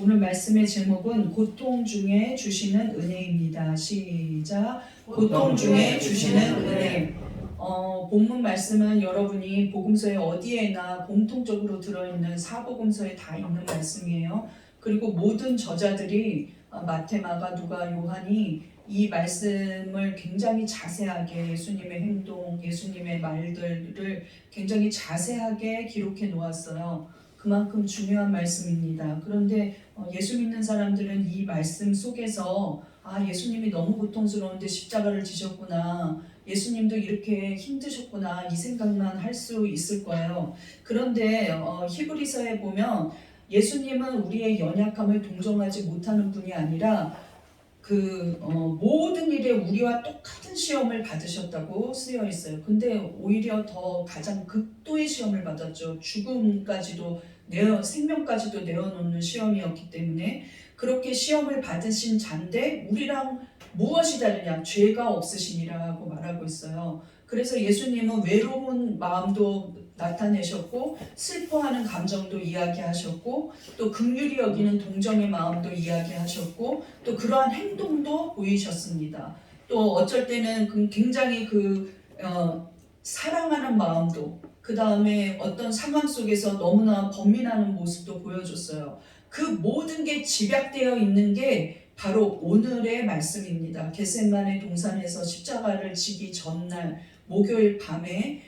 오늘 말씀의 제목은 고통 중에 주시는 은혜입니다. 시작. 고통 중에 주시는 은혜. 본문 말씀은 여러분이 복음서에 어디에나 공통적으로 들어있는 사복음서에 다 있는 말씀이에요. 그리고 모든 저자들이 마태, 마가, 누가, 요한이 이 말씀을 굉장히 자세하게 예수님의 행동, 예수님의 말들을 굉장히 자세하게 기록해 놓았어요. 그만큼 중요한 말씀입니다. 그런데 예수 믿는 사람들은 이 말씀 속에서 예수님이 너무 고통스러운데 십자가를 지셨구나, 예수님도 이렇게 힘드셨구나, 이 생각만 할 수 있을 거예요. 그런데 히브리서에 보면 예수님은 우리의 연약함을 동정하지 못하는 분이 아니라 모든 일에 우리와 똑같은 시험을 받으셨다고 쓰여 있어요. 근데 오히려 더 가장 극도의 시험을 받았죠. 죽음까지도 생명까지도 내어놓는 시험이었기 때문에 그렇게 시험을 받으신 자인데 우리랑 무엇이 다르냐? 죄가 없으시니라고 말하고 있어요. 그래서 예수님은 외로운 마음도 나타내셨고 슬퍼하는 감정도 이야기하셨고 또 긍휼히 여기는 동정의 마음도 이야기하셨고 또 그러한 행동도 보이셨습니다. 또 어쩔 때는 굉장히 사랑하는 마음도, 그 다음에 어떤 상황 속에서 너무나 번민하는 모습도 보여줬어요. 그 모든 게 집약되어 있는 게 바로 오늘의 말씀입니다. 겟세마네 동산에서 십자가를 지기 전날 목요일 밤에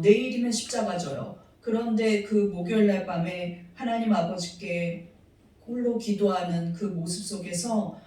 내일이면 십자가 져요. 그런데 그 목요일날 밤에 하나님 아버지께 홀로 기도하는 그 모습 속에서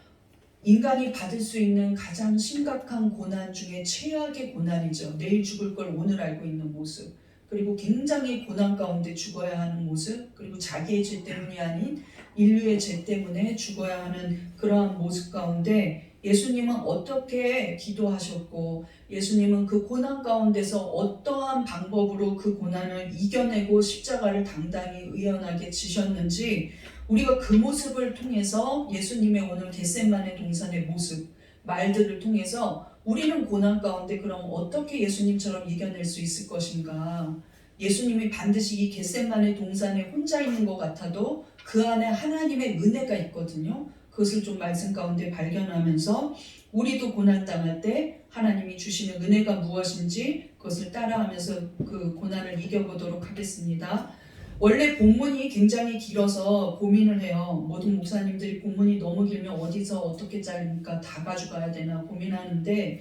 인간이 받을 수 있는 가장 심각한 고난 중에 최악의 고난이죠. 내일 죽을 걸 오늘 알고 있는 모습, 그리고 굉장히 고난 가운데 죽어야 하는 모습, 그리고 자기의 죄 때문이 아닌 인류의 죄 때문에 죽어야 하는 그러한 모습 가운데 예수님은 어떻게 기도하셨고 예수님은 그 고난 가운데서 어떠한 방법으로 그 고난을 이겨내고 십자가를 당당히 의연하게 지셨는지 우리가 그 모습을 통해서 예수님의 오늘 겟세마네 동산의 모습, 말들을 통해서 우리는 고난 가운데 그럼 어떻게 예수님처럼 이겨낼 수 있을 것인가? 예수님이 반드시 이 겟세마네 동산에 혼자 있는 것 같아도 그 안에 하나님의 은혜가 있거든요. 그것을 좀 말씀 가운데 발견하면서 우리도 고난 당할 때 하나님이 주시는 은혜가 무엇인지 그것을 따라하면서 그 고난을 이겨보도록 하겠습니다. 원래 본문이 굉장히 길어서 고민을 해요. 모든 목사님들이 본문이 너무 길면 어디서 어떻게 자르니까 다 가져가야 되나 고민하는데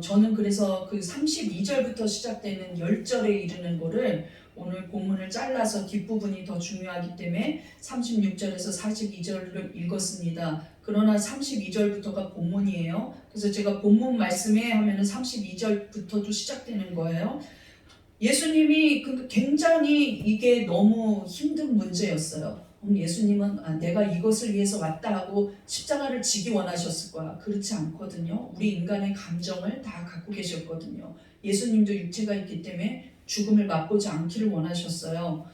저는 그래서 그 32절부터 시작되는 10절에 이르는 거를 오늘 본문을 잘라서 뒷부분이 더 중요하기 때문에 36절에서 42절을 읽었습니다. 그러나 32절부터가 본문이에요. 그래서 제가 본문 말씀에 하면은 32절부터도 시작되는 거예요. 예수님이 굉장히 이게 너무 힘든 문제였어요. 예수님은 내가 이것을 위해서 왔다 하고 십자가를 지기 원하셨을 거야. 그렇지 않거든요. 우리 인간의 감정을 다 갖고 계셨거든요. 예수님도 육체가 있기 때문에 죽음을 맛보지 않기를 원하셨어요.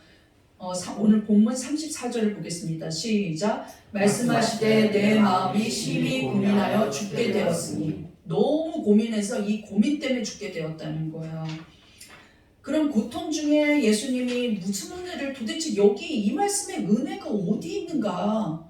오늘 본문 34절을 보겠습니다. 시작. 말씀하시되 내 마음이 심히 고민하여 죽게 되었으니, 너무 고민해서 이 고민 때문에 죽게 되었다는 거예요. 그럼 고통 중에 예수님이 무슨 은혜를, 도대체 여기 이 말씀에 은혜가 어디 있는가?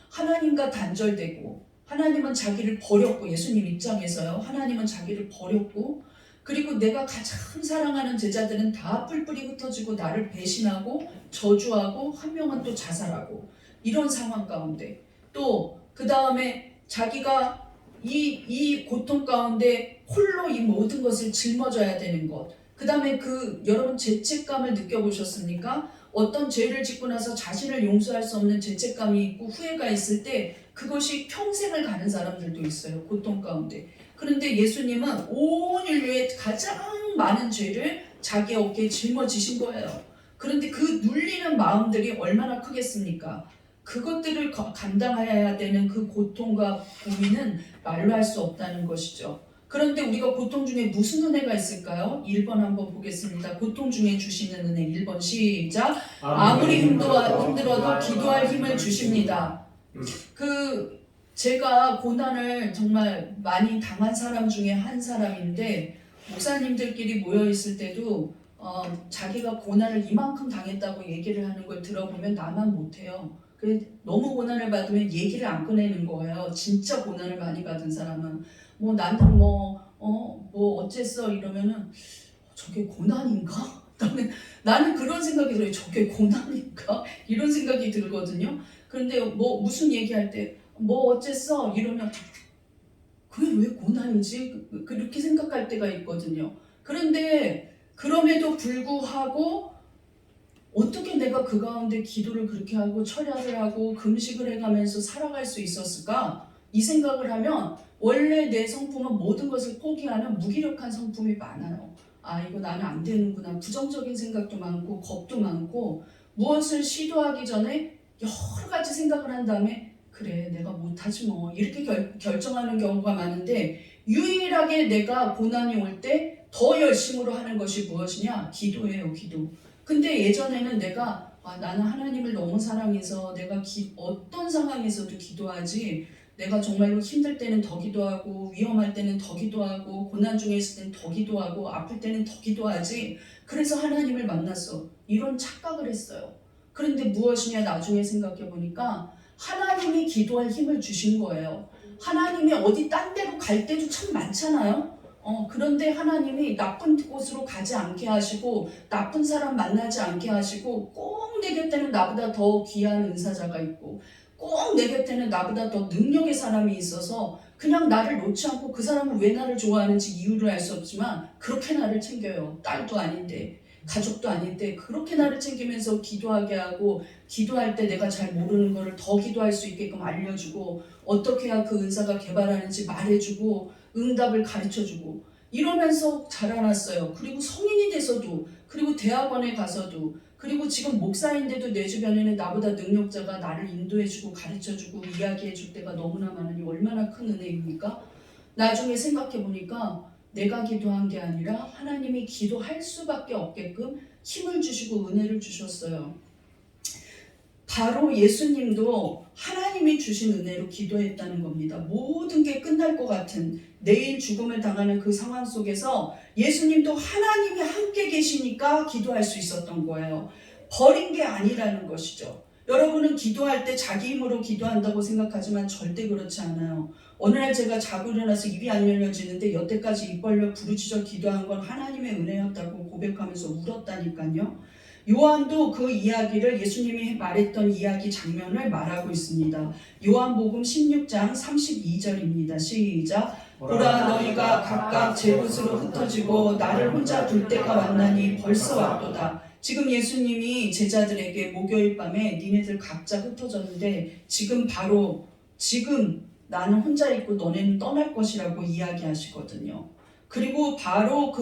하나님과 단절되고, 하나님은 자기를 버렸고, 예수님 입장에서요, 하나님은 자기를 버렸고, 그리고 내가 가장 사랑하는 제자들은 다 뿔뿔이 흩어지고 나를 배신하고 저주하고 한 명은 또 자살하고, 이런 상황 가운데 또 그 다음에 자기가 이 고통 가운데 홀로 이 모든 것을 짊어져야 되는 것, 그 다음에 여러분 죄책감을 느껴보셨습니까? 어떤 죄를 짓고 나서 자신을 용서할 수 없는 죄책감이 있고 후회가 있을 때 그것이 평생을 가는 사람들도 있어요. 고통 가운데. 그런데 예수님은 온 인류의 가장 많은 죄를 자기 어깨에 짊어지신 거예요. 그런데 그 눌리는 마음들이 얼마나 크겠습니까? 그것들을 감당해야 되는 그 고통과 고민은 말로 할 수 없다는 것이죠. 그런데 우리가 고통 중에 무슨 은혜가 있을까요? 1번 한번 보겠습니다. 고통 중에 주시는 은혜. 1번 시작. 아무리 힘들어도 기도할 힘을 주십니다. 제가 고난을 정말 많이 당한 사람 중에 한 사람인데, 목사님들끼리 모여 있을 때도 자기가 고난을 이만큼 당했다고 얘기를 하는 걸 들어보면 나만 못해요. 너무 고난을 받으면 얘기를 안 꺼내는 거예요. 진짜 고난을 많이 받은 사람은 뭐 나는 뭐 어쨌어 이러면은 저게 고난인가? 나는 그런 생각이 들어요. 저게 고난인가? 이런 생각이 들거든요. 그런데 뭐 무슨 얘기할 때 뭐 어쨌어 이러면 그게 왜 고난이지? 그렇게 생각할 때가 있거든요. 그런데 그럼에도 불구하고 어떻게 내가 그 가운데 기도를 그렇게 하고 철야를 하고 금식을 해가면서 살아갈 수 있었을까? 이 생각을 하면 원래 내 성품은 모든 것을 포기하는 무기력한 성품이 많아요. 아, 이거 나는 안 되는구나. 부정적인 생각도 많고 겁도 많고 무엇을 시도하기 전에 여러 가지 생각을 한 다음에 그래 내가 못하지 뭐 이렇게 결정하는 경우가 많은데 유일하게 내가 고난이 올 때 더 열심으로 하는 것이 무엇이냐? 기도예요, 기도. 근데 예전에는 내가 나는 하나님을 너무 사랑해서 내가 어떤 상황에서도 기도하지 내가 정말로 힘들 때는 더 기도하고 위험할 때는 더 기도하고 고난 중에 있을 때는 더 기도하고 아플 때는 더 기도하지 그래서 하나님을 만났어 이런 착각을 했어요. 그런데 무엇이냐 나중에 생각해 보니까 하나님이 기도할 힘을 주신 거예요. 하나님이 어디 딴 데로 갈 때도 참 많잖아요. 그런데 하나님이 나쁜 곳으로 가지 않게 하시고 나쁜 사람 만나지 않게 하시고 꼭 내 곁에는 나보다 더 귀한 은사자가 있고 꼭 내 곁에는 나보다 더 능력의 사람이 있어서 그냥 나를 놓지 않고 그 사람은 왜 나를 좋아하는지 이유를 알 수 없지만 그렇게 나를 챙겨요. 딸도 아닌데 가족도 아닌데 그렇게 나를 챙기면서 기도하게 하고 기도할 때 내가 잘 모르는 거를 더 기도할 수 있게끔 알려주고 어떻게 해야 그 은사가 개발하는지 말해주고 응답을 가르쳐주고 이러면서 자라났어요. 그리고 성인이 돼서도 그리고 대학원에 가서도 그리고 지금 목사인데도 내 주변에는 나보다 능력자가 나를 인도해주고 가르쳐주고 이야기해줄 때가 너무나 많으니 얼마나 큰 은혜입니까? 나중에 생각해보니까 내가 기도한 게 아니라 하나님이 기도할 수밖에 없게끔 힘을 주시고 은혜를 주셨어요. 바로 예수님도 하나님이 주신 은혜로 기도했다는 겁니다. 모든 게 끝날 것 같은 내일 죽음을 당하는 그 상황 속에서 예수님도 하나님이 함께 계시니까 기도할 수 있었던 거예요. 버린 게 아니라는 것이죠. 여러분은 기도할 때 자기 힘으로 기도한다고 생각하지만 절대 그렇지 않아요. 어느 날 제가 자고 일어나서 입이 안 열려지는데 여태까지 입 벌려 부르짖어 기도한 건 하나님의 은혜였다고 고백하면서 울었다니까요. 요한도 그 이야기를 예수님이 말했던 이야기 장면을 말하고 있습니다. 요한복음 16장 32절입니다. 시작. 보라 너희가 각각 제 곳으로 흩어지고 나를 혼자 둘 때가 왔나니 벌써 왔도다. 지금 예수님이 제자들에게 목요일 밤에 니네들 각자 흩어졌는데 지금 나는 혼자 있고 너네는 떠날 것이라고 이야기하시거든요. 그리고 바로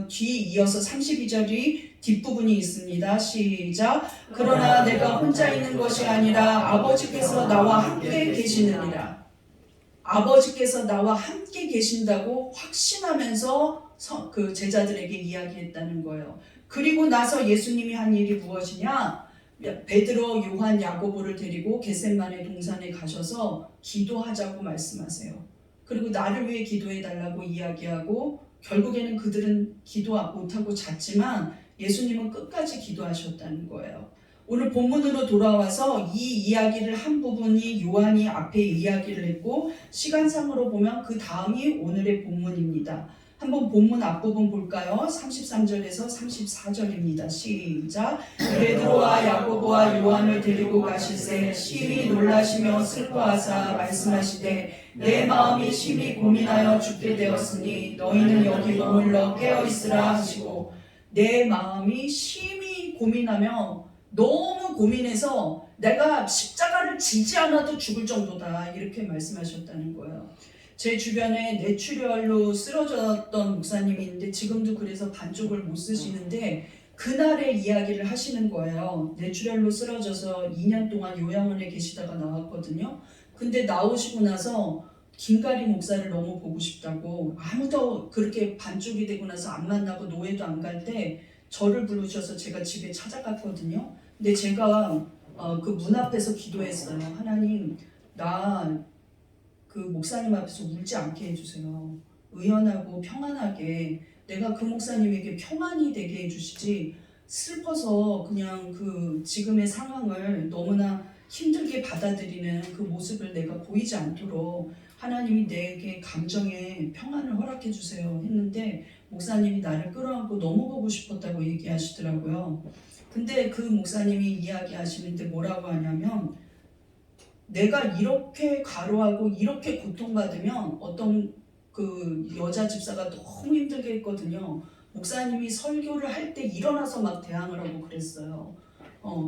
뒤 이어서 32절이 뒷부분이 있습니다. 시작. 그러나 내가 혼자 있는 것이 아니라 아버지께서 나와 함께 계시느니라. 아버지께서 나와 함께 계신다고 확신하면서 그 제자들에게 이야기했다는 거예요. 그리고 나서 예수님이 한 일이 무엇이냐? 베드로, 요한, 야고보를 데리고 겟세마네 동산에 가셔서 기도하자고 말씀하세요. 그리고 나를 위해 기도해달라고 이야기하고 결국에는 그들은 기도 못하고 잤지만 예수님은 끝까지 기도하셨다는 거예요. 오늘 본문으로 돌아와서 이 이야기를 한 부분이 요한이 앞에 이야기를 했고 시간상으로 보면 그 다음이 오늘의 본문입니다. 한번 본문 앞부분 볼까요? 33절에서 34절입니다. 시작. 베드로와 야고보와 요한을 데리고 가실새 심히 놀라시며 슬퍼하사 말씀하시되 내 마음이 심히 고민하여 죽게 되었으니 너희는 여기 머물러 깨어있으라 하시고 내 마음이 심히 고민하며 너무 고민해서 내가 십자가를 지지 않아도 죽을 정도다 이렇게 말씀하셨다는 거예요. 제 주변에 뇌출혈로 쓰러졌던 목사님이 있는데 지금도 그래서 반쪽을 못 쓰시는데 그날의 이야기를 하시는 거예요. 뇌출혈로 쓰러져서 2년 동안 요양원에 계시다가 나왔거든요. 근데 나오시고 나서 김가리 목사를 너무 보고 싶다고 아무도 그렇게 반쪽이 되고 나서 안 만나고 노예도 안 갈 때 저를 부르셔서 제가 집에 찾아갔거든요. 근데 제가 그 문 앞에서 기도했어요. 하나님 나 그 목사님 앞에서 울지 않게 해주세요. 의연하고 평안하게 내가 그 목사님에게 평안이 되게 해주시지 슬퍼서 그냥 그 지금의 상황을 너무나 힘들게 받아들이는 그 모습을 내가 보이지 않도록 하나님이 내게 감정의 평안을 허락해 주세요 했는데 목사님이 나를 끌어안고 너무 보고 싶었다고 얘기하시더라고요. 근데 그 목사님이 이야기하시는데 뭐라고 하냐면 내가 이렇게 과로하고 이렇게 고통받으면 어떤 그 여자 집사가 너무 힘들게 했거든요. 목사님이 설교를 할 때 일어나서 막 대항을 하고 그랬어요.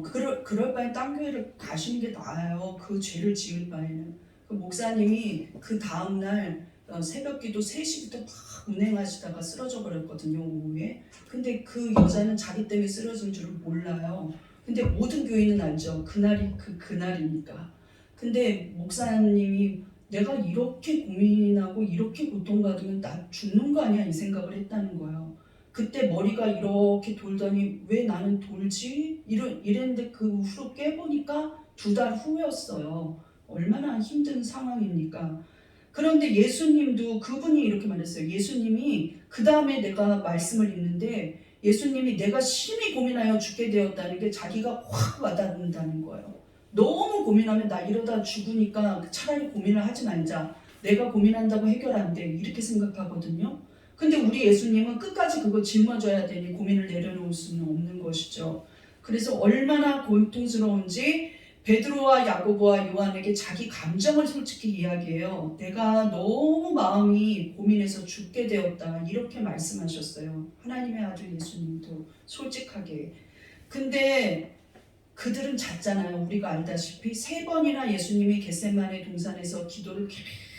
그럴 바엔 딴 교회를 가시는 게 나아요. 그 죄를 지을 바에는. 그 목사님이 그 다음날 새벽 기도 3시부터 막 운행하시다가 쓰러져 버렸거든요, 오후에. 근데 그 여자는 자기 때문에 쓰러진 줄을 몰라요. 근데 모든 교인은 알죠. 그날이 그날이니까. 근데 목사님이 내가 이렇게 고민하고 이렇게 고통받으면 나 죽는 거 아니야 이 생각을 했다는 거예요. 그때 머리가 이렇게 돌더니 왜 나는 돌지? 이랬는데 그 후로 깨보니까 2달 후였어요. 얼마나 힘든 상황입니까? 그런데 예수님도 그분이 이렇게 말했어요. 예수님이 그 다음에 내가 말씀을 읽는데 예수님이 내가 심히 고민하여 죽게 되었다는 게 자기가 확 와닿는다는 거예요. 너무 고민하면 나 이러다 죽으니까 차라리 고민을 하지 말자. 내가 고민한다고 해결 안 돼. 이렇게 생각하거든요. 근데 우리 예수님은 끝까지 그거 짊어져야 되니 고민을 내려놓을 수는 없는 것이죠. 그래서 얼마나 고통스러운지 베드로와 야고보와 요한에게 자기 감정을 솔직히 이야기해요. 내가 너무 마음이 고민해서 죽게 되었다. 이렇게 말씀하셨어요. 하나님의 아들 예수님도 솔직하게. 근데 그들은 잤잖아요. 우리가 알다시피 3번이나 예수님이 겟세마네 동산에서 기도를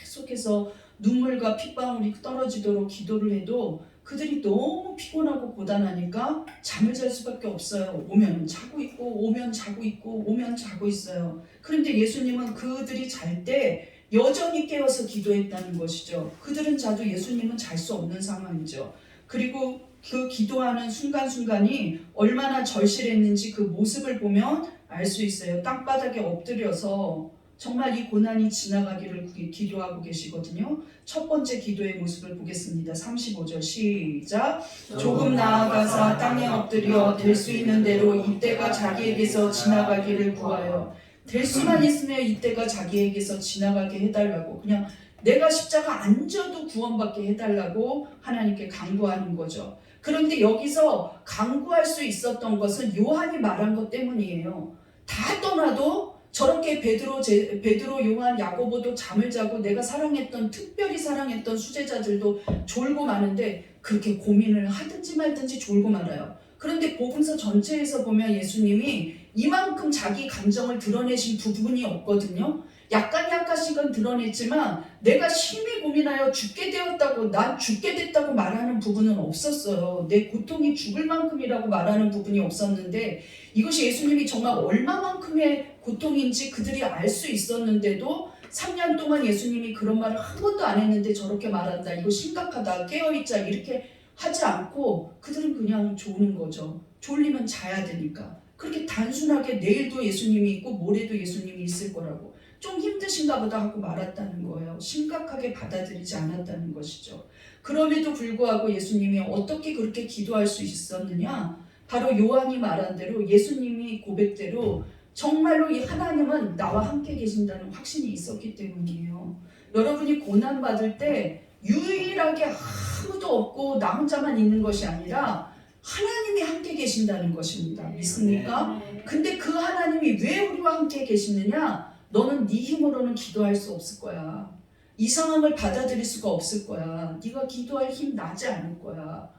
계속해서 눈물과 핏방울이 떨어지도록 기도를 해도 그들이 너무 피곤하고 고단하니까 잠을 잘 수밖에 없어요. 오면 자고 있고 오면 자고 있고 오면 자고 있어요. 그런데 예수님은 그들이 잘 때 여전히 깨어서 기도했다는 것이죠. 그들은 자도 예수님은 잘 수 없는 상황이죠. 그리고 그 기도하는 순간순간이 얼마나 절실했는지 그 모습을 보면 알 수 있어요. 땅바닥에 엎드려서 정말 이 고난이 지나가기를 기도하고 계시거든요. 첫 번째 기도의 모습을 보겠습니다. 35절 시작. 조금 나아가사 땅에 엎드려 될 수 있는 대로 이때가 자기에게서 지나가기를 구하여. 될 수만 있으면 이때가 자기에게서 지나가게 해달라고, 그냥 내가 십자가 안 져도 구원받게 해달라고 하나님께 간구하는 거죠. 그런데 여기서 간구할 수 있었던 것은 요한이 말한 것 때문이에요. 다 떠나도 저렇게 베드로, 요한, 야고보도 잠을 자고 내가 사랑했던, 특별히 사랑했던 수제자들도 졸고 마는데 그렇게 고민을 하든지 말든지 졸고 말아요. 그런데 복음서 전체에서 보면 예수님이 이만큼 자기 감정을 드러내신 부분이 없거든요. 약간씩은 드러냈지만 내가 심히 고민하여 죽게 되었다고, 난 죽게 됐다고 말하는 부분은 없었어요. 내 고통이 죽을 만큼이라고 말하는 부분이 없었는데 이것이 예수님이 정말 얼마만큼의 고통인지 그들이 알 수 있었는데도 3년 동안 예수님이 그런 말을 한 번도 안 했는데 저렇게 말한다, 이거 심각하다, 깨어있자, 이렇게 하지 않고 그들은 그냥 조는 거죠. 졸리면 자야 되니까. 그렇게 단순하게 내일도 예수님이 있고 모레도 예수님이 있을 거라고, 좀 힘드신가 보다 하고 말았다는 거예요. 심각하게 받아들이지 않았다는 것이죠. 그럼에도 불구하고 예수님이 어떻게 그렇게 기도할 수 있었느냐? 바로 요한이 말한 대로, 예수님이 고백대로 정말로 이 하나님은 나와 함께 계신다는 확신이 있었기 때문이에요. 여러분이 고난받을 때 유일하게 아무도 없고 나 혼자만 있는 것이 아니라 하나님이 함께 계신다는 것입니다. 믿습니까? 근데 그 하나님이 왜 우리와 함께 계시느냐? 너는 네 힘으로는 기도할 수 없을 거야. 이 상황을 받아들일 수가 없을 거야. 네가 기도할 힘 나지 않을 거야.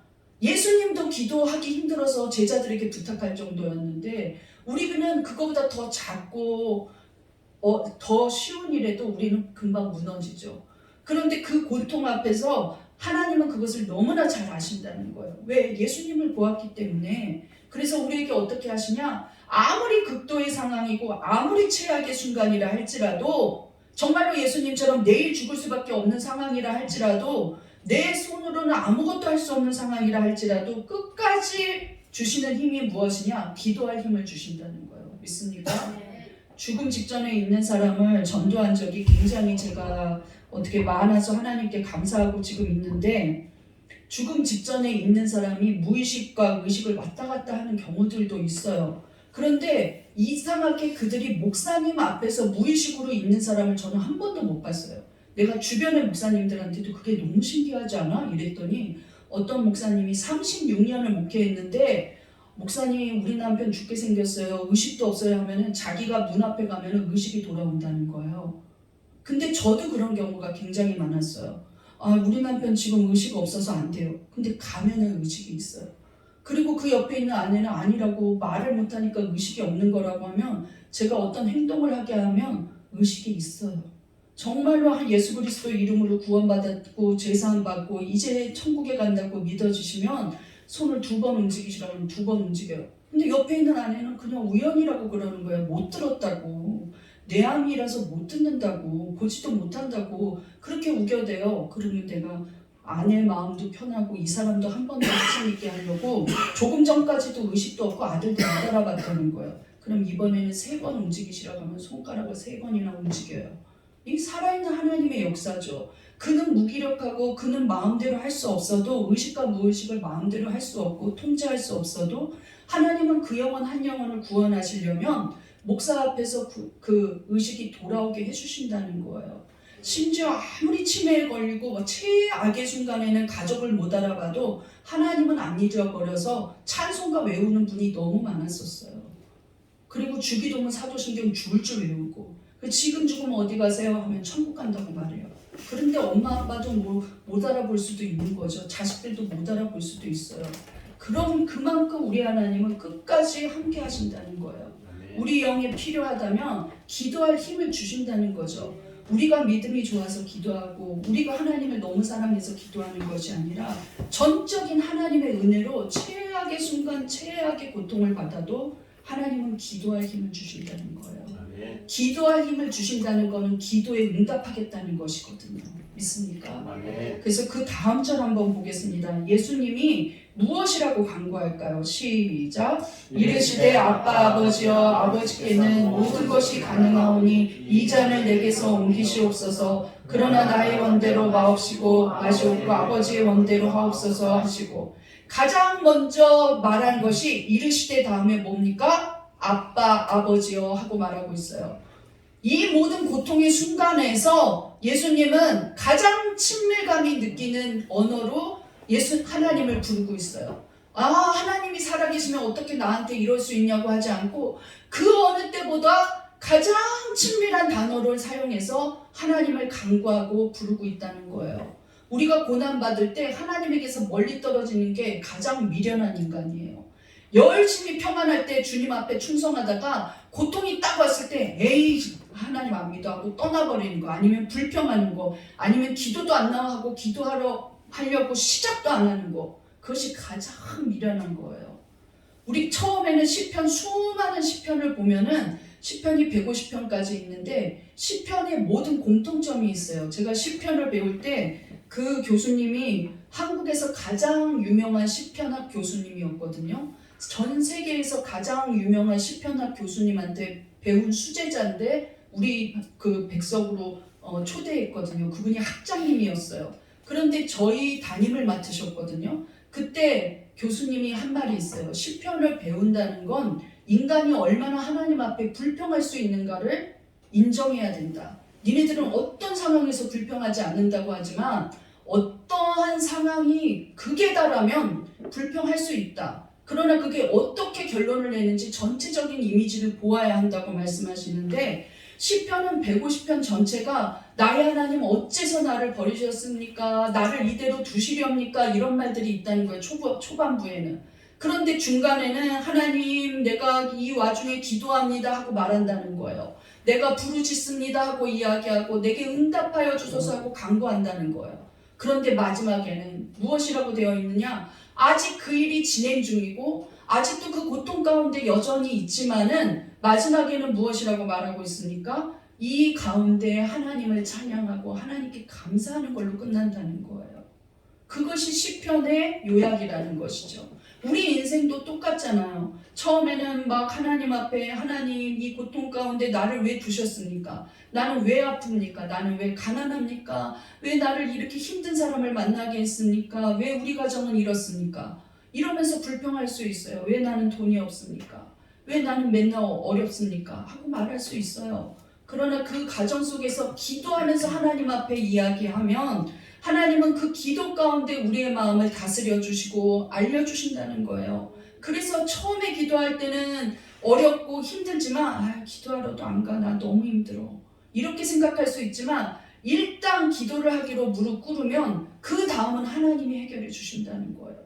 예수님도 기도하기 힘들어서 제자들에게 부탁할 정도였는데 우리는 그거보다 더 작고 더 쉬운 일에도 우리는 금방 무너지죠. 그런데 그 고통 앞에서 하나님은 그것을 너무나 잘 아신다는 거예요. 왜? 예수님을 보았기 때문에. 그래서 우리에게 어떻게 하시냐? 아무리 극도의 상황이고 아무리 최악의 순간이라 할지라도, 정말로 예수님처럼 내일 죽을 수밖에 없는 상황이라 할지라도, 내 손으로는 아무것도 할 수 없는 상황이라 할지라도 끝까지 주시는 힘이 무엇이냐? 기도할 힘을 주신다는 거예요. 믿습니까? 죽음 직전에 있는 사람을 전도한 적이 굉장히 제가 어떻게 많아서 하나님께 감사하고 지금 있는데, 죽음 직전에 있는 사람이 무의식과 의식을 왔다 갔다 하는 경우들도 있어요. 그런데 이상하게 그들이 목사님 앞에서 무의식으로 있는 사람을 저는 한 번도 못 봤어요. 내가 주변의 목사님들한테도 그게 너무 신기하지 않아? 이랬더니 어떤 목사님이 36년을 목회했는데 목사님 우리 남편 죽게 생겼어요. 의식도 없어요 하면은 자기가 문 앞에 가면은 의식이 돌아온다는 거예요. 근데 저도 그런 경우가 굉장히 많았어요. 아, 우리 남편 지금 의식 없어서 안 돼요. 근데 가면은 의식이 있어요. 그리고 그 옆에 있는 아내는 아니라고 말을 못하니까 의식이 없는 거라고 하면 제가 어떤 행동을 하게 하면 의식이 있어요. 정말로 예수 그리스도 이름으로 구원받았고 제사함 받고 이제 천국에 간다고 믿어주시면 손을 2번 움직이시라고 하면 2번 움직여요. 근데 옆에 있는 아내는 그냥 우연이라고 그러는 거예요. 못 들었다고. 뇌암이라서 못 듣는다고. 보지도 못한다고. 그렇게 우겨대요. 그러면 내가 아내 마음도 편하고 이 사람도 한 번 더 의심 있게 하려고 조금 전까지도 의식도 없고 아들도 못 알아봤다는 거예요. 그럼 이번에는 3번 움직이시라고 하면 손가락을 3번이나 움직여요. 이 살아있는 하나님의 역사죠. 그는 무기력하고 그는 마음대로 할 수 없어도 의식과 무의식을 마음대로 할 수 없고 통제할 수 없어도 하나님은 그 영혼 한 영혼을 구원하시려면 목사 앞에서 그 의식이 돌아오게 해주신다는 거예요. 심지어 아무리 치매에 걸리고 최악의 순간에는 가족을 못 알아봐도 하나님은 안 잊어버려서 찬송가 외우는 분이 너무 많았었어요. 그리고 주기도문 사도신경 줄줄 외우고 지금 죽으면 어디 가세요? 하면 천국 간다고 말해요. 그런데 엄마 아빠도 못 알아볼 수도 있는 거죠. 자식들도 못 알아볼 수도 있어요. 그럼 그만큼 우리 하나님은 끝까지 함께 하신다는 거예요. 우리 영에 필요하다면 기도할 힘을 주신다는 거죠. 우리가 믿음이 좋아서 기도하고 우리가 하나님을 너무 사랑해서 기도하는 것이 아니라 전적인 하나님의 은혜로 최악의 순간 최악의 고통을 받아도 하나님은 기도할 힘을 주신다는 거예요. 기도할 힘을 주신다는 것은 기도에 응답하겠다는 것이거든요. 믿습니까? 그래서 그 다음 절 한번 보겠습니다. 예수님이 무엇이라고 간구할까요? 시작. 이르시되 아빠 아버지여 아버지께는 모든 것이 가능하오니 이 잔을 내게서 옮기시옵소서. 그러나 나의 원대로 마옵시고 마시옵고 아버지의 원대로 하옵소서 하시고 가장 먼저 말한 것이 이르시되 다음에 뭡니까? 아빠 아버지여 하고 말하고 있어요. 이 모든 고통의 순간에서 예수님은 가장 친밀감이 느끼는 언어로 하나님을 부르고 있어요. 아, 하나님이 살아계시면 어떻게 나한테 이럴 수 있냐고 하지 않고 그 어느 때보다 가장 친밀한 단어를 사용해서 하나님을 간구하고 부르고 있다는 거예요. 우리가 고난받을 때 하나님에게서 멀리 떨어지는 게 가장 미련한 인간이에요. 열심히 평안할 때 주님 앞에 충성하다가 고통이 딱 왔을 때 에이 하나님 안 믿어 하고 떠나버리는 거, 아니면 불평하는 거, 아니면 기도도 안 나와 하고 하려고 시작도 안 하는 거, 그것이 가장 미련한 거예요. 우리 처음에는 시편, 수많은 시편을 보면은 시편이 150편까지 있는데 시편에 모든 공통점이 있어요. 제가 시편을 배울 때 그 교수님이 한국에서 가장 유명한 시편학 교수님이었거든요. 전 세계에서 가장 유명한 시편학 교수님한테 배운 수제자인데 우리 그 백석으로 초대했거든요. 그분이 학장님이었어요. 그런데 저희 담임을 맡으셨거든요. 그때 교수님이 한 말이 있어요. 시편을 배운다는 건 인간이 얼마나 하나님 앞에 불평할 수 있는가를 인정해야 된다. 니네들은 어떤 상황에서 불평하지 않는다고 하지만 어떠한 상황이 극에 달하면 불평할 수 있다. 그러나 그게 어떻게 결론을 내는지 전체적인 이미지를 보아야 한다고 말씀하시는데 시편은 150편 전체가 나의 하나님 어째서 나를 버리셨습니까? 나를 이대로 두시렵니까? 이런 말들이 있다는 거예요. 초반부에는. 그런데 중간에는 하나님 내가 이 와중에 기도합니다 하고 말한다는 거예요. 내가 부르짖습니다 하고 이야기하고 내게 응답하여 주소서 하고 간구한다는 거예요. 그런데 마지막에는 무엇이라고 되어 있느냐? 아직 그 일이 진행 중이고 아직도 그 고통 가운데 여전히 있지만은 마지막에는 무엇이라고 말하고 있습니까? 이 가운데 하나님을 찬양하고 하나님께 감사하는 걸로 끝난다는 거예요. 그것이 시편의 요약이라는 것이죠. 우리 인생도 똑같잖아요. 처음에는 막 하나님 앞에 하나님 이 고통 가운데 나를 왜 두셨습니까? 나는 왜 아픕니까? 나는 왜 가난합니까? 왜 나를 이렇게 힘든 사람을 만나게 했습니까? 왜 우리 가정은 이렇습니까? 이러면서 불평할 수 있어요. 왜 나는 돈이 없습니까? 왜 나는 맨날 어렵습니까? 하고 말할 수 있어요. 그러나 그 가정 속에서 기도하면서 하나님 앞에 이야기하면 하나님은 그 기도 가운데 우리의 마음을 다스려 주시고 알려주신다는 거예요. 그래서 처음에 기도할 때는 어렵고 힘들지만 기도하러도 안 가. 나 너무 힘들어. 이렇게 생각할 수 있지만 일단 기도를 하기로 무릎 꿇으면 그 다음은 하나님이 해결해 주신다는 거예요.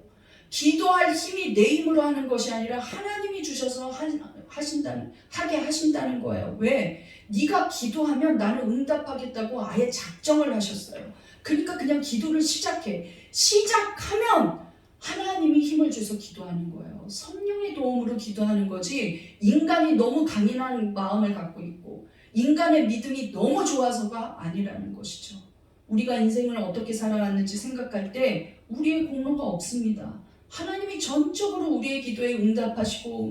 기도할 힘이 내 힘으로 하는 것이 아니라 하나님이 주셔서 하게 하신다는 거예요. 왜? 네가 기도하면 나는 응답하겠다고 아예 작정을 하셨어요. 그러니까 그냥 기도를 시작해. 시작하면 하나님이 힘을 주셔서 기도하는 거예요. 성령의 도움으로 기도하는 거지 인간이 너무 강인한 마음을 갖고 있고 인간의 믿음이 너무 좋아서가 아니라는 것이죠. 우리가 인생을 어떻게 살아왔는지 생각할 때 우리의 공로가 없습니다. 하나님이 전적으로 우리의 기도에 응답하시고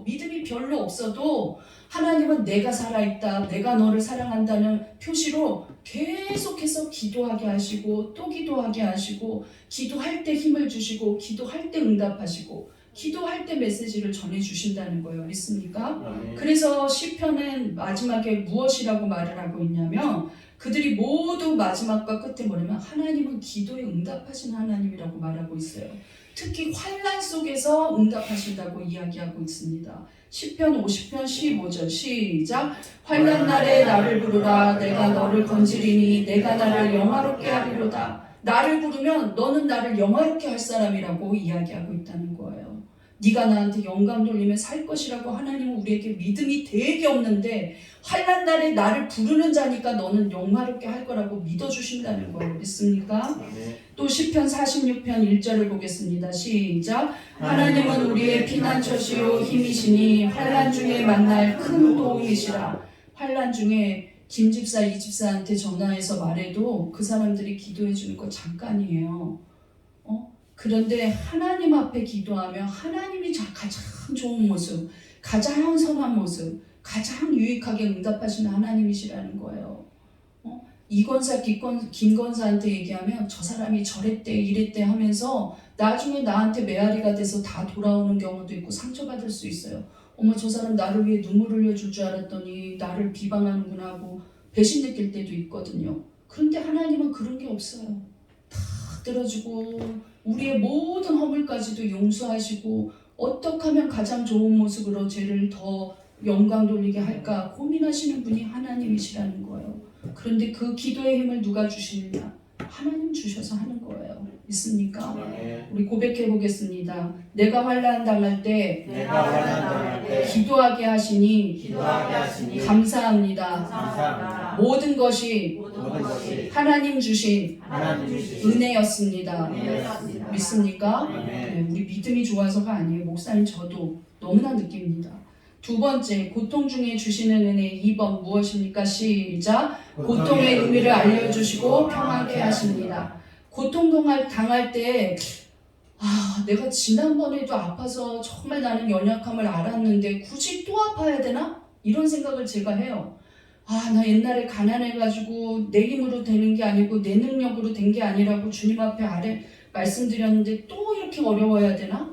믿음이 별로 없어도 하나님은 내가 살아있다, 내가 너를 사랑한다는 표시로 계속해서 기도하게 하시고 또 기도하게 하시고 기도할 때 힘을 주시고 기도할 때 응답하시고 기도할 때 메시지를 전해주신다는 거예요. 믿습니까? 그래서 시편은 마지막에 무엇이라고 말을 하고 있냐면 그들이 모두 마지막과 끝에 뭐냐면 하나님은 기도에 응답하신 하나님이라고 말하고 있어요. 특히 환난 속에서 응답하신다고 이야기하고 있습니다. 시편 50편 15절 시작. 환난 날에 나를 부르라. 내가 너를 건지리니 내가 나를 영화롭게 하리로다. 나를 부르면 너는 나를 영화롭게 할 사람이라고 이야기하고 있다는 거예요. 네가 나한테 영광 돌리면 살 것이라고 하나님은 우리에게 믿음이 되게 없는데 환난 날에 나를 부르는 자니까 너는 영화롭게 할 거라고 믿어주신다는 거예요. 믿습니까? 또 시편 46편 1절을 보겠습니다. 시작. 하나님은 우리의 피난처시요 힘이시니 환난 중에 만날 큰 도움이시라. 환난 중에 김집사 이집사한테 전화해서 말해도 그 사람들이 기도해 주는 거 잠깐이에요. 그런데 하나님 앞에 기도하면 하나님이 가장 좋은 모습, 가장 선한 모습, 가장 유익하게 응답하시는 하나님이시라는 거예요. 이권사 김권사한테 얘기하면 저 사람이 저랬대 이랬대 하면서 나중에 나한테 메아리가 돼서 다 돌아오는 경우도 있고 상처받을 수 있어요. 어머 저 사람 나를 위해 눈물 흘려줄 줄 알았더니 나를 비방하는구나 하고 배신 느낄 때도 있거든요. 그런데 하나님은 그런 게 없어요. 다 들어주고 우리의 모든 허물까지도 용서하시고 어떻게 하면 가장 좋은 모습으로 죄를 더 영광 돌리게 할까 고민하시는 분이 하나님이시라는 거예요. 그런데 그 기도의 힘을 누가 주시느냐? 하나님 주셔서 하는 거예요. 믿습니까? 우리 고백해 보겠습니다. 내가 환난 당할 때 기도하게 하시니 감사합니다. 모든 것이 하나님 주신 은혜였습니다. 믿습니까? 네, 우리 믿음이 좋아서가 아니에요. 목사님 저도 너무나 느낍니다. 두 번째, 고통 중에 주시는 은혜. 2번 무엇입니까? 시작. 고통의 의미를 알려주시고 평안케 하십니다. 고통 당할 때 내가 지난번에도 아파서 정말 나는 연약함을 알았는데 굳이 또 아파야 되나? 이런 생각을 제가 해요. 나 옛날에 가난해가지고 내 힘으로 되는 게 아니고 내 능력으로 된 게 아니라고 주님 앞에 말씀드렸는데 또 이렇게 어려워야 되나?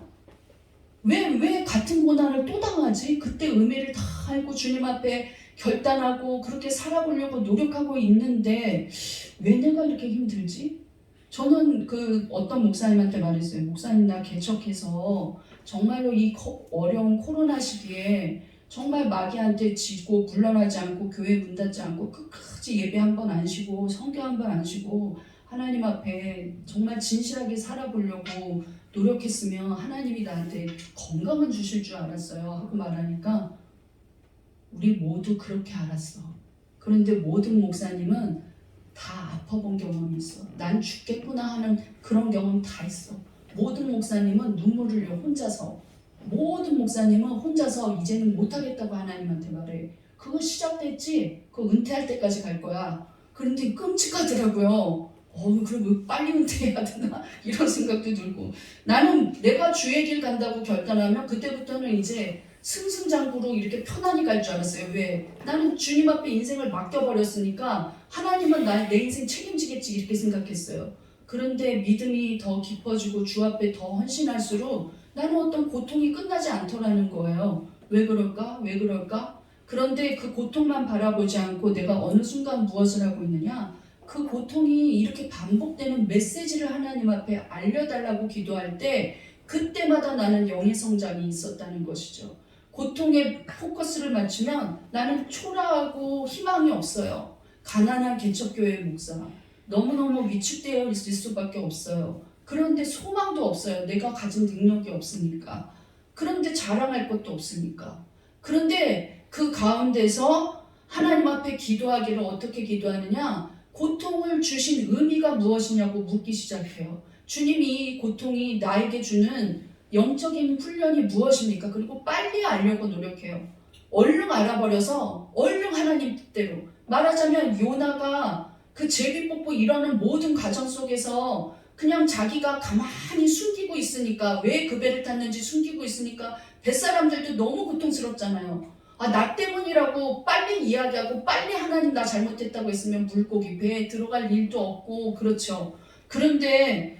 왜 같은 고난을 또 당하지? 그때 의미를 다 알고 주님 앞에 결단하고 그렇게 살아보려고 노력하고 있는데 왜 내가 이렇게 힘들지? 저는 어떤 목사님한테 말했어요. 목사님 나 개척해서 정말로 이 어려운 코로나 시기에 정말 마귀한테 지고 물러나지 않고 교회 문 닫지 않고 끝까지 예배 한 번 안 쉬고 성경 한 번 안 쉬고 하나님 앞에 정말 진실하게 살아보려고 노력했으면 하나님이 나한테 건강은 주실 줄 알았어요 하고 말하니까 우리 모두 그렇게 알았어. 그런데 모든 목사님은 다 아파본 경험이 있어. 난 죽겠구나 하는 그런 경험 다 있어. 모든 목사님은 눈물 흘려 혼자서. 모든 목사님은 혼자서 이제는 못하겠다고 하나님한테 말해. 그거 시작됐지? 그거 은퇴할 때까지 갈 거야. 그런데 끔찍하더라고요. 그럼 왜 빨리 은퇴해야 되나? 이런 생각도 들고. 나는 내가 주의 길 간다고 결단하면 그때부터는 이제 승승장구로 이렇게 편안히 갈 줄 알았어요. 왜? 나는 주님 앞에 인생을 맡겨버렸으니까 하나님은 내 인생 책임지겠지 이렇게 생각했어요. 그런데 믿음이 더 깊어지고 주 앞에 더 헌신할수록 나는 어떤 고통이 끝나지 않더라는 거예요. 왜 그럴까? 왜 그럴까? 그런데 그 고통만 바라보지 않고 내가 어느 순간 무엇을 하고 있느냐? 그 고통이 이렇게 반복되는 메시지를 하나님 앞에 알려달라고 기도할 때 그때마다 나는 영의 성장이 있었다는 것이죠. 고통에 포커스를 맞추면 나는 초라하고 희망이 없어요. 가난한 개척교회 목사. 너무너무 위축되어 있을 수밖에 없어요. 그런데 소망도 없어요. 내가 가진 능력이 없으니까. 그런데 자랑할 것도 없으니까. 그런데 그 가운데서 하나님 앞에 기도하기를 어떻게 기도하느냐? 고통을 주신 의미가 무엇이냐고 묻기 시작해요. 주님이 고통이 나에게 주는 영적인 훈련이 무엇입니까? 그리고 빨리 알려고 노력해요. 얼른 알아버려서 얼른 하나님 뜻대로. 말하자면 요나가 그 제비뽑고 이러는 모든 과정 속에서 그냥 자기가 가만히 숨기고 있으니까, 왜 그 배를 탔는지 숨기고 있으니까 뱃사람들도 너무 고통스럽잖아요. 나 때문이라고 빨리 이야기하고 빨리 하나님 나 잘못했다고 했으면 물고기 배에 들어갈 일도 없고 그렇죠. 그런데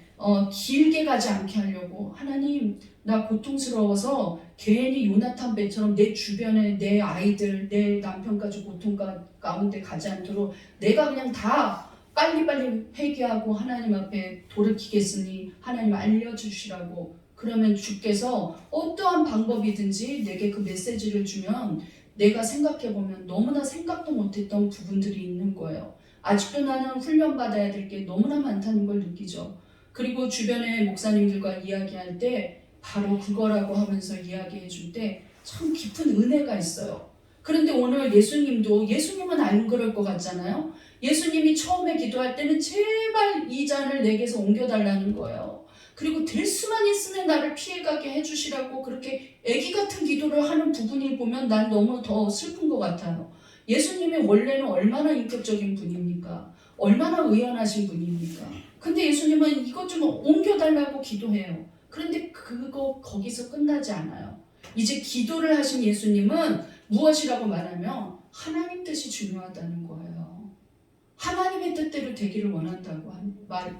길게 가지 않게 하려고 하나님 나 고통스러워서 괜히 요나탄 배처럼 내 주변에 내 아이들 내 남편까지 고통 가운데 가지 않도록 내가 그냥 다 빨리빨리 회개하고 하나님 앞에 돌이키겠으니 하나님 알려주시라고. 그러면 주께서 어떠한 방법이든지 내게 그 메시지를 주면 내가 생각해보면 너무나 생각도 못했던 부분들이 있는 거예요. 아직도 나는 훈련받아야 될 게 너무나 많다는 걸 느끼죠. 그리고 주변의 목사님들과 이야기할 때 바로 그거라고 하면서 이야기해 줄 때 참 깊은 은혜가 있어요. 그런데 오늘 예수님은 안 그럴 것 같잖아요. 예수님이 처음에 기도할 때는 제발 이 잔을 내게서 옮겨달라는 거예요. 그리고 될 수만 있으면 나를 피해가게 해주시라고 그렇게 애기 같은 기도를 하는 부분을 보면 난 너무 더 슬픈 것 같아요. 예수님이 원래는 얼마나 인격적인 분입니까? 얼마나 의연하신 분입니까? 근데 예수님은 이것 좀 옮겨달라고 기도해요. 그런데 그거 거기서 끝나지 않아요. 이제 기도를 하신 예수님은 무엇이라고 말하면 하나님 뜻이 중요하다는 거예요. 하나님의 뜻대로 되기를 원한다고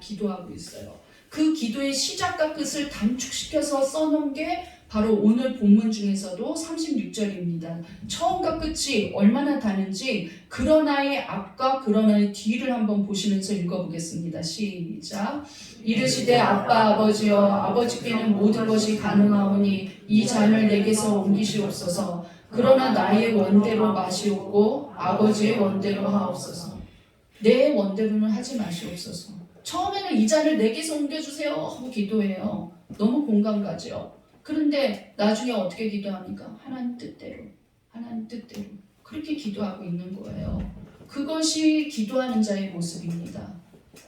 기도하고 있어요. 그 기도의 시작과 끝을 단축시켜서 써놓은 게 바로 오늘 본문 중에서도 36절입니다. 처음과 끝이 얼마나 다른지 그러나의 앞과 그러나의 뒤를 한번 보시면서 읽어보겠습니다. 시작. 이르시되 아빠 아버지여 아버지께는 모든 것이 가능하오니 이 잔을 내게서 옮기시옵소서. 그러나 나의 원대로 마시옵고 아버지의 원대로 하옵소서. 내 원대로는 하지 마시옵소서. 처음에는 이 잔을 내게서 옮겨주세요 하고 기도해요. 너무 공감 가죠. 그런데 나중에 어떻게 기도합니까? 하나님 뜻대로, 하나님 뜻대로 그렇게 기도하고 있는 거예요. 그것이 기도하는 자의 모습입니다.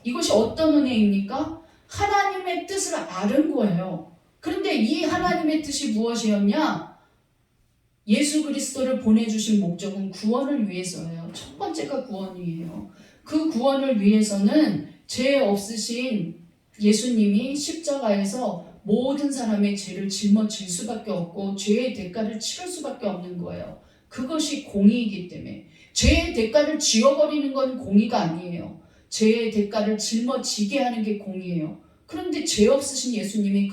이것이 어떤 은혜입니까? 하나님의 뜻을 아는 거예요. 그런데 이 하나님의 뜻이 무엇이었냐? 예수 그리스도를 보내주신 목적은 구원을 위해서예요. 첫 번째가 구원이에요. 그 구원을 위해서는 죄 없으신 예수님이 십자가에서 모든 사람의 죄를 짊어질 수밖에 없고 죄의 대가를 치를 수밖에 없는 거예요. 그것이 공의이기 때문에. 죄의 대가를 지워버리는 건 공의가 아니에요. 죄의 대가를 짊어지게 하는 게 공의예요. 그런데 죄 없으신 예수님이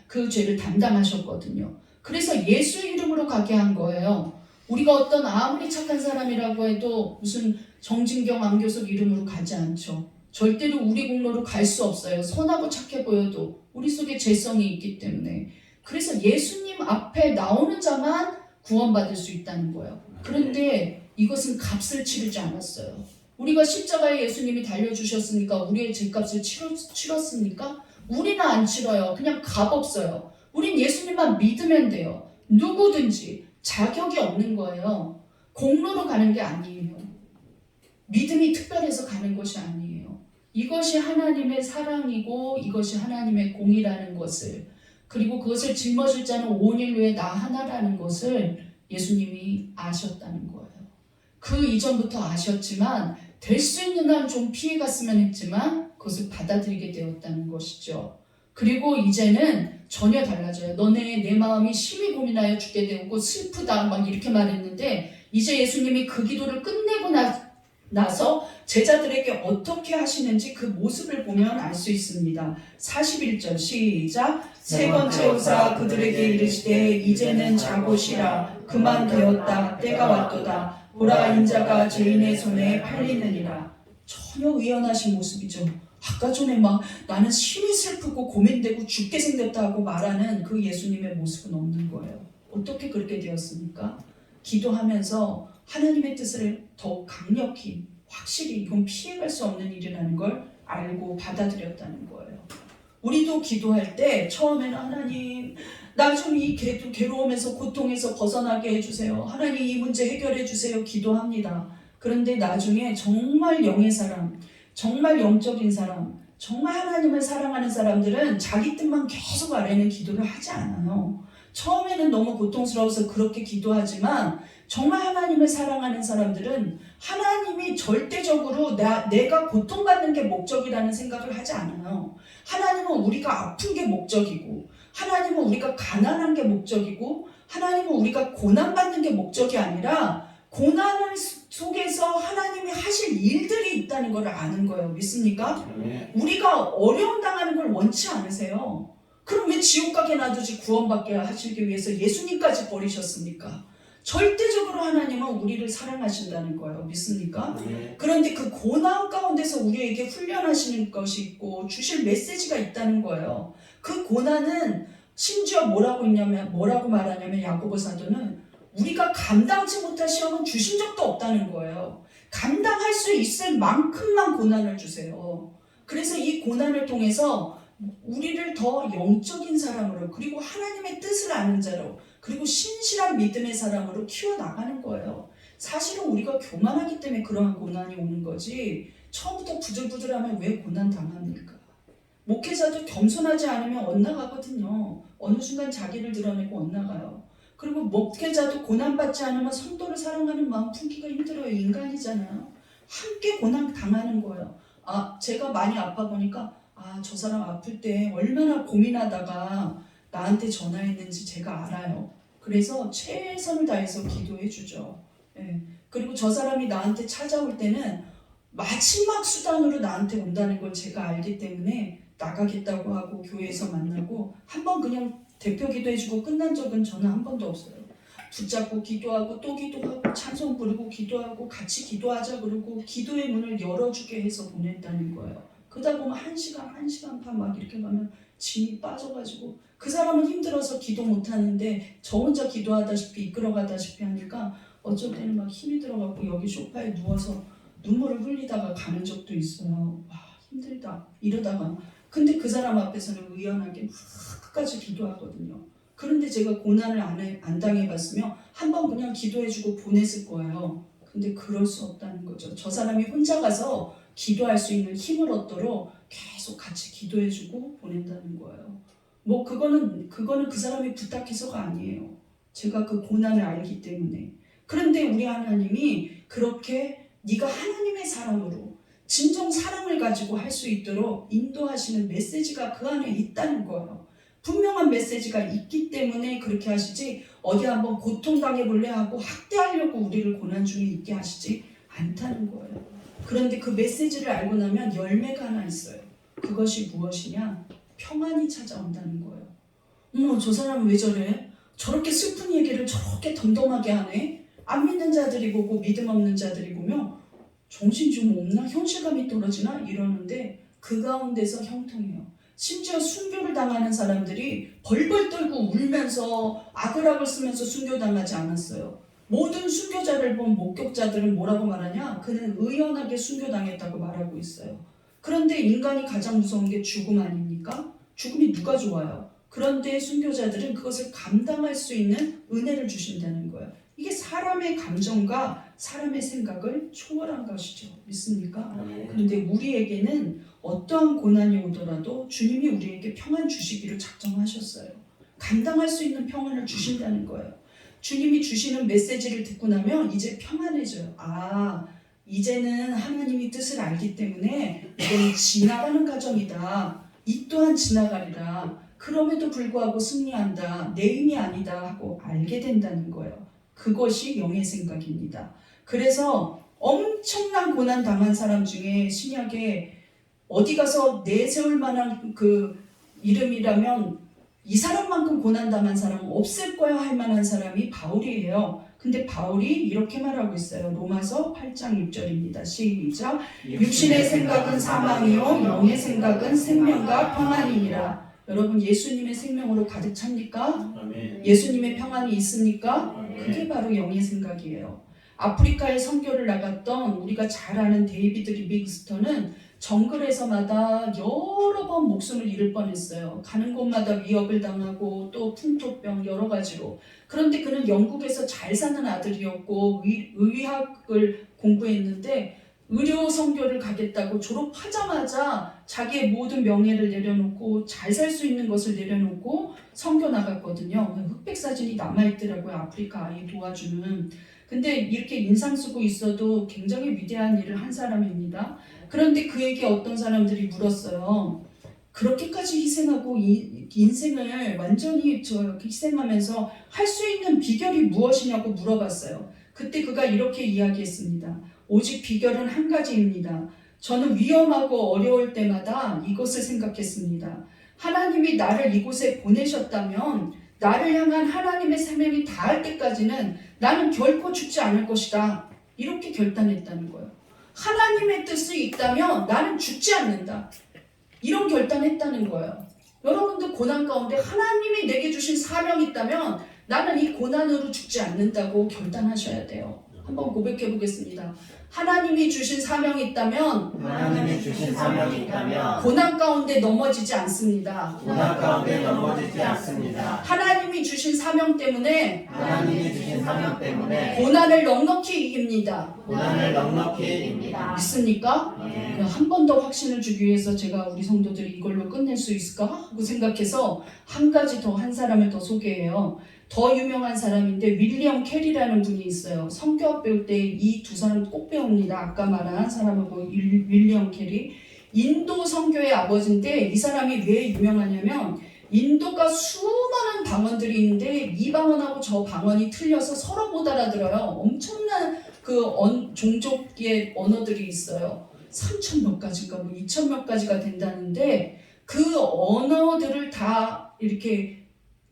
그 죄를 담당하셨거든요. 그래서 예수 이름으로 가게 한 거예요. 우리가 어떤 아무리 착한 사람이라고 해도 무슨 정진경 안교석 이름으로 가지 않죠. 절대로 우리 공로로 갈 수 없어요. 선하고 착해 보여도 우리 속에 죄성이 있기 때문에. 그래서 예수님 앞에 나오는 자만 구원받을 수 있다는 거예요. 그런데 이것은 값을 치르지 않았어요. 우리가 십자가에 예수님이 달려주셨으니까 우리의 죄값을 치렀습니까? 우리는 안 치러요. 그냥 값 없어요. 우린 예수님만 믿으면 돼요. 누구든지 자격이 없는 거예요. 공로로 가는 게 아니에요. 믿음이 특별해서 가는 것이 아니에요. 이것이 하나님의 사랑이고 이것이 하나님의 공이라는 것을, 그리고 그것을 짊어질 자는 온 인류의 나 하나라는 것을 예수님이 아셨다는 거예요. 그 이전부터 아셨지만 될 수 있는 한 좀 피해갔으면 했지만 그것을 받아들이게 되었다는 것이죠. 그리고 이제는 전혀 달라져요. 너네 내 마음이 심히 고민하여 죽게 되었고 슬프다 막 이렇게 말했는데 이제 예수님이 그 기도를 끝내고 나서 제자들에게 어떻게 하시는지 그 모습을 보면 알 수 있습니다. 41절 시작. 세 번째 오사 그들에게 이르시되 이제는 자고 쉬라. 그만 되었다. 때가 왔도다. 보라 인자가 죄인의 손에 팔리느니라. 전혀 의연하신 모습이죠. 아까 전에 막 나는 심히 슬프고 고민되고 죽게 생겼다 하고 말하는 그 예수님의 모습은 없는 거예요. 어떻게 그렇게 되었습니까? 기도하면서 하나님의 뜻을 더욱 강력히 확실히 이건 피해갈 수 없는 일이라는 걸 알고 받아들였다는 거예요. 우리도 기도할 때 처음에는 하나님 나 좀 이 괴로움에서 고통에서 벗어나게 해주세요. 하나님 이 문제 해결해 주세요. 기도합니다. 그런데 나중에 정말 영의 사람, 정말 영적인 사람, 정말 하나님을 사랑하는 사람들은 자기 뜻만 계속 아뢰는 기도를 하지 않아요. 처음에는 너무 고통스러워서 그렇게 기도하지만 정말 하나님을 사랑하는 사람들은 하나님이 절대적으로 내가 고통받는 게 목적이라는 생각을 하지 않아요. 하나님은 우리가 아픈 게 목적이고, 하나님은 우리가 가난한 게 목적이고, 하나님은 우리가 고난받는 게 목적이 아니라 고난을 속에서 하나님이 하실 일들이 있다는 걸 아는 거예요. 믿습니까? 우리가 어려움 당하는 걸 원치 않으세요? 그럼 왜 지옥 가게 놔두지 구원받게 하시기 위해서 예수님까지 버리셨습니까? 절대적으로 하나님은 우리를 사랑하신다는 거예요. 믿습니까? 그런데 그 고난 가운데서 우리에게 훈련하시는 것이 있고 주실 메시지가 있다는 거예요. 그 고난은 심지어 뭐라고 말하냐면 야고보 사도는 우리가 감당치 못할 시험은 주신 적도 없다는 거예요. 감당할 수 있을 만큼만 고난을 주세요. 그래서 이 고난을 통해서 우리를 더 영적인 사람으로, 그리고 하나님의 뜻을 아는 자로, 그리고 신실한 믿음의 사람으로 키워나가는 거예요. 사실은 우리가 교만하기 때문에 그러한 고난이 오는 거지, 처음부터 부들부들하면 왜 고난 당합니까? 목회자도 겸손하지 않으면 엇나가거든요. 어느 순간 자기를 드러내고 엇나가요. 그리고 목회자도 고난받지 않으면 성도를 사랑하는 마음 품기가 힘들어요. 인간이잖아요. 함께 고난 당하는 거예요. 제가 많이 아파 보니까 저 사람 아플 때 얼마나 고민하다가 나한테 전화했는지 제가 알아요. 그래서 최선을 다해서 기도해 주죠. 예. 그리고 저 사람이 나한테 찾아올 때는 마지막 수단으로 나한테 온다는 걸 제가 알기 때문에 나가겠다고 하고 교회에서 만나고 한번 그냥 대표 기도해주고 끝난 적은 저는 한 번도 없어요. 붙잡고 기도하고 또 기도하고 찬송 부르고 기도하고 같이 기도하자 그러고 기도의 문을 열어주게 해서 보냈다는 거예요. 그러다 보면 1시간 반 막 이렇게 가면 진이 빠져가지고 그 사람은 힘들어서 기도 못하는데 저 혼자 기도하다시피 이끌어가다시피 하니까 어쩔 때는 막 힘이 들어가고 여기 소파에 누워서 눈물을 흘리다가 가는 적도 있어요. 와 힘들다 이러다가 근데 그 사람 앞에서는 의연하게 끝까지 기도하거든요. 그런데 제가 고난을 안 당해봤으면 한번 그냥 기도해주고 보냈을 거예요. 근데 그럴 수 없다는 거죠. 저 사람이 혼자 가서 기도할 수 있는 힘을 얻도록 계속 같이 기도해주고 보낸다는 거예요. 뭐 그거는 그 사람이 부탁해서가 아니에요. 제가 그 고난을 알기 때문에. 그런데 우리 하나님이 그렇게 네가 하나님의 사람으로 진정 사랑을 가지고 할 수 있도록 인도하시는 메시지가 그 안에 있다는 거예요. 분명한 메시지가 있기 때문에 그렇게 하시지 어디 한번 고통당해볼래 하고 학대하려고 우리를 고난 중에 있게 하시지 않다는 거예요. 그런데 그 메시지를 알고 나면 열매가 하나 있어요. 그것이 무엇이냐? 평안이 찾아온다는 거예요. 저 사람은 왜 저래? 저렇게 슬픈 얘기를 저렇게 덤덤하게 하네? 안 믿는 자들이 보고 믿음 없는 자들이 보면 정신 좀 없나? 현실감이 떨어지나? 이러는데 그 가운데서 형통해요. 심지어 순교를 당하는 사람들이 벌벌 떨고 울면서 아글아글 쓰면서 순교당하지 않았어요. 모든 순교자를 본 목격자들은 뭐라고 말하냐? 그는 의연하게 순교당했다고 말하고 있어요. 그런데 인간이 가장 무서운 게 죽음 아닙니까? 죽음이 누가 좋아요? 그런데 순교자들은 그것을 감당할 수 있는 은혜를 주신다는 거예요. 이게 사람의 감정과 사람의 생각을 초월한 것이죠. 믿습니까? 그런데 우리에게는 어떠한 고난이 오더라도 주님이 우리에게 평안 주시기를 작정하셨어요. 감당할 수 있는 평안을 주신다는 거예요. 주님이 주시는 메시지를 듣고 나면 이제 평안해져요. 이제는 하나님이 뜻을 알기 때문에 이건 지나가는 과정이다. 이 또한 지나가리라. 그럼에도 불구하고 승리한다. 내 힘이 아니다 하고 알게 된다는 거예요. 그것이 영의 생각입니다. 그래서 엄청난 고난 당한 사람 중에 신약에 어디 가서 내세울 만한 그 이름이라면 이 사람만큼 고난 당한 사람은 없을 거야 할 만한 사람이 바울이에요. 근데 바울이 이렇게 말하고 있어요. 로마서 8장 6절입니다. 시작. 육신의 생각은 사망이요 영의 생각은 생명과 평안이니라. 여러분 예수님의 생명으로 가득 찹니까? 아멘. 예수님의 평안이 있습니까? 아멘. 그게 바로 영의 생각이에요. 아프리카에 선교를 나갔던 우리가 잘 아는 데이비드 리빙스턴은 정글에서마다 여러 번 목숨을 잃을 뻔했어요. 가는 곳마다 위협을 당하고 또 풍토병 여러 가지로. 그런데 그는 영국에서 잘 사는 아들이었고 의학을 공부했는데 의료 선교를 가겠다고 졸업하자마자 자기의 모든 명예를 내려놓고 잘 살 수 있는 것을 내려놓고 선교 나갔거든요. 흑백 사진이 남아있더라고요. 아프리카 아이 도와주는. 근데 이렇게 인상 쓰고 있어도 굉장히 위대한 일을 한 사람입니다. 그런데 그에게 어떤 사람들이 물었어요. 그렇게까지 희생하고 인생을 완전히 희생하면서 할 수 있는 비결이 무엇이냐고 물어봤어요. 그때 그가 이렇게 이야기했습니다. 오직 비결은 한 가지입니다. 저는 위험하고 어려울 때마다 이것을 생각했습니다. 하나님이 나를 이곳에 보내셨다면 나를 향한 하나님의 사명이 다할 때까지는 나는 결코 죽지 않을 것이다. 이렇게 결단했다는 거예요. 하나님의 뜻이 있다면 나는 죽지 않는다. 이런 결단했다는 거예요. 여러분도 고난 가운데 하나님이 내게 주신 사명이 있다면 나는 이 고난으로 죽지 않는다고 결단하셔야 돼요. 한번 고백해 보겠습니다. 하나님이 주신 사명이 있다면 하나님이 주신 사명이 있다면 고난 가운데 넘어지지 않습니다. 고난 가운데 넘어지지 않습니다. 하나님이 주신 사명 때문에 하나님이 주신 사명 때문에 고난을 넉넉히 이깁니다. 고난을 넉넉히 이깁니다. 믿습니까? 네. 한 번 더 확신을 주기 위해서 제가 우리 성도들이 이걸로 끝낼 수 있을까 하고 생각해서 한 가지 더 한 사람을 더 소개해요. 더 유명한 사람인데 윌리엄 캐리라는 분이 있어요. 성경 배울 때 이 두 사람 꼭 배웁니다. 아까 말한 사람하고 윌리엄 캐리. 인도 선교의 아버지인데 이 사람이 왜 유명하냐면 인도가 수많은 방언들이 있는데 이 방언하고 저 방언이 틀려서 서로 못 알아들어요. 엄청난 그 종족의 언어들이 있어요. 3,000 몇 가지인가 뭐 2,000 몇 가지가 된다는데 그 언어들을 다 이렇게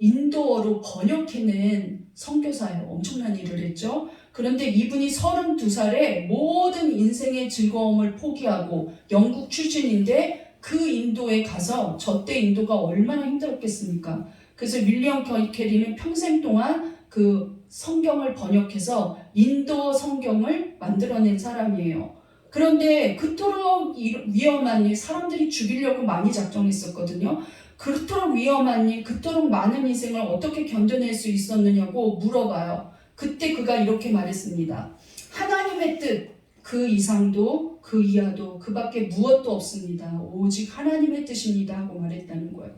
인도어로 번역해낸 선교사예요. 엄청난 일을 했죠. 그런데 이분이 32살에 모든 인생의 즐거움을 포기하고 영국 출신인데 그 인도에 가서 저때 인도가 얼마나 힘들었겠습니까? 그래서 윌리엄 캐리는 평생 동안 그 성경을 번역해서 인도 성경을 만들어낸 사람이에요. 그런데 그토록 위험한 일, 사람들이 죽이려고 많이 작정했었거든요. 그토록 위험한 일, 그토록 많은 인생을 어떻게 견뎌낼 수 있었느냐고 물어봐요. 그때 그가 이렇게 말했습니다. 하나님의 뜻, 그 이상도 그 이하도 그 밖에 무엇도 없습니다. 오직 하나님의 뜻입니다 하고 말했다는 거예요.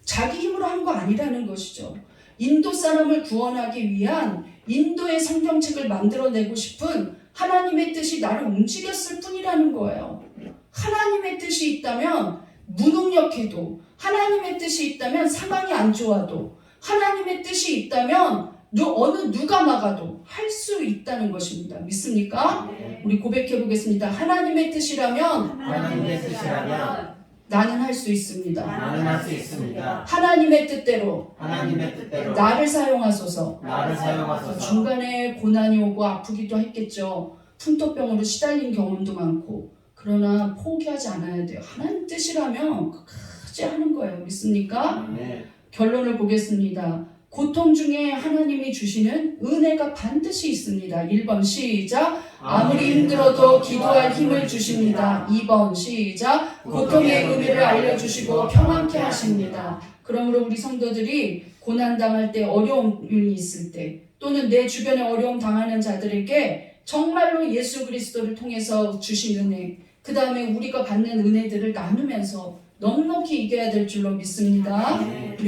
자기 힘으로 한 거 아니라는 것이죠. 인도 사람을 구원하기 위한 인도의 성경책을 만들어내고 싶은 하나님의 뜻이 나를 움직였을 뿐이라는 거예요. 하나님의 뜻이 있다면 무능력해도, 하나님의 뜻이 있다면 상황이 안 좋아도, 하나님의 뜻이 있다면 어느 누가 막아도 할 수 있다는 것입니다. 믿습니까? 네. 우리 고백해 보겠습니다. 하나님의 뜻이라면 하나님의 뜻이라면 나는 할 수 있습니다. 나는 할 수 있습니다. 하나님의 뜻대로 하나님의 뜻대로 나를 사용하소서. 나를 사용하소서. 중간에 고난이 오고 아프기도 했겠죠. 풍토병으로 시달린 경험도 많고. 그러나 포기하지 않아야 돼요. 하나님 뜻이라면 끝까지 하는 거예요. 믿습니까? 네. 결론을 보겠습니다. 고통 중에 하나님이 주시는 은혜가 반드시 있습니다. 1번 시작. 아무리 힘들어도 기도할 힘을 주십니다. 2번 시작. 고통의 의미를 알려주시고 평안케 하십니다. 그러므로 우리 성도들이 고난당할 때, 어려움이 있을 때, 또는 내 주변에 어려움 당하는 자들에게 정말로 예수 그리스도를 통해서 주신 은혜, 그 다음에 우리가 받는 은혜들을 나누면서 넉넉히 이겨야 될 줄로 믿습니다. 네. 우리